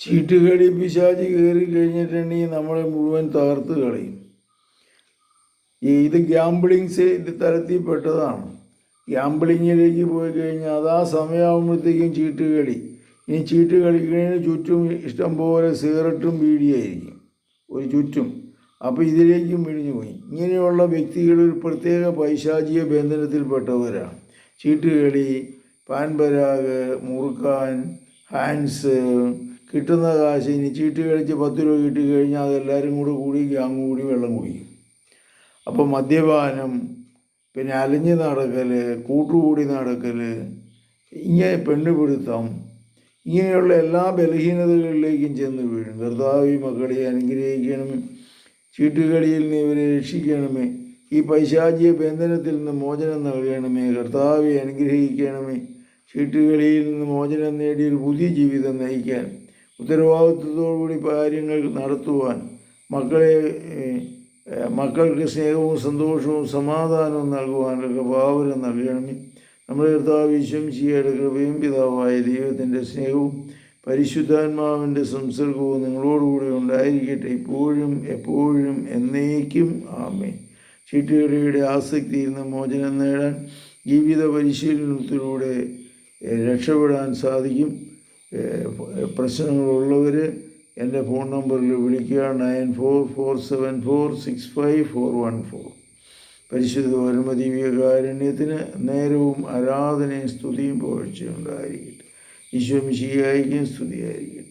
ചീട്ടുകളി പിശാചി കയറി കഴിഞ്ഞിട്ടുണ്ടെങ്കിൽ നമ്മളെ മുഴുവൻ തകർത്ത് കളയും. ഇത് ഗ്യാമ്പിളിങ്സ് തരത്തിൽപ്പെട്ടതാണ്. ഗ്യാമ്പിളിങ്ങിലേക്ക് പോയി കഴിഞ്ഞാൽ അത് ആ സമയമാകുമ്പോഴത്തേക്കും ചീട്ടുകളി. ഇനി ചീട്ട് കളിക്കുന്നതിന് ചുറ്റും ഇഷ്ടംപോലെ സിഗരറ്റും ബീഡിയായിരിക്കും ഒരു ചുറ്റും. അപ്പോൾ ഇതിലേക്കും വിഴിഞ്ഞു പോയി. ഇങ്ങനെയുള്ള വ്യക്തികൾ ഒരു പ്രത്യേക പൈശാചിക ബന്ധനത്തിൽപ്പെട്ടവരാണ്. ചീട്ടുകളി, പാൻപരാഗ്, മുറുക്കാൻ, ഹാൻസ്, കിട്ടുന്ന കാശ്. ഇനി ചീട്ട് കളിച്ച് 10 രൂപ കിട്ടിക്കഴിഞ്ഞാൽ അതെല്ലാവരും കൂടി ഗ്യാങ് കൂടി വെള്ളം കുടിക്കും. അപ്പോൾ മദ്യപാനം, പിന്നെ അലഞ്ഞ് നടക്കൽ, കൂട്ടുകൂടി നടക്കൽ, ഇങ്ങനെ പെണ്ണുപിടുത്തം, ഇങ്ങനെയുള്ള എല്ലാ ബലഹീനതകളിലേക്കും ചെന്ന് വീഴും. കർത്താവേ മക്കളെ അനുഗ്രഹിക്കണമേ, ചീട്ടുകളിയിൽ നിന്ന് ഇവരെ രക്ഷിക്കണമേ, ഈ പൈശാചിക ബന്ധനത്തിൽ നിന്ന് മോചനം നൽകണമേ. കർത്താവെ അനുഗ്രഹിക്കണമേ, ചീട്ടുകളിയിൽ നിന്ന് മോചനം നേടി ഒരു പുതിയ ജീവിതം നയിക്കാൻ, ഉത്തരവാദിത്വത്തോടുകൂടി കാര്യങ്ങൾ നടത്തുവാൻ, മക്കൾക്ക് സ്നേഹവും സന്തോഷവും സമാധാനവും നൽകുവാനൊക്കെ ഭാവന നൽകണമേ. നമ്മുടെ കർത്താവ് ഈശോമിശിഹായുടെ കൃപയും പിതാവായ ദൈവത്തിൻ്റെ സ്നേഹവും പരിശുദ്ധാത്മാവിൻ്റെ സംസർഗവും നിങ്ങളോടുകൂടി ഉണ്ടായിരിക്കട്ടെ, ഇപ്പോഴും എപ്പോഴും എന്നേക്കും. ആമേൻ. ചീട്ടുകളിയുടെ ആസക്തിയിൽ നിന്ന് മോചനം നേടാൻ ജീവിത പരിശീലനത്തിലൂടെ രക്ഷപ്പെടാൻ സാധിക്കും. പ്രശ്നങ്ങളുള്ളവർ എൻ്റെ ഫോൺ നമ്പറിൽ വിളിക്കുക. 9447465414. പരിശുദ്ധ പരമദിവ്യകാരുണ്യത്തിന് നേരവും ആരാധനയും സ്തുതിയും പുകഴ്ചയും ഉണ്ടായിരിക്കട്ടെ. ഈശോ മിശിഹായ്ക്കും സ്തുതിയായിരിക്കട്ടെ.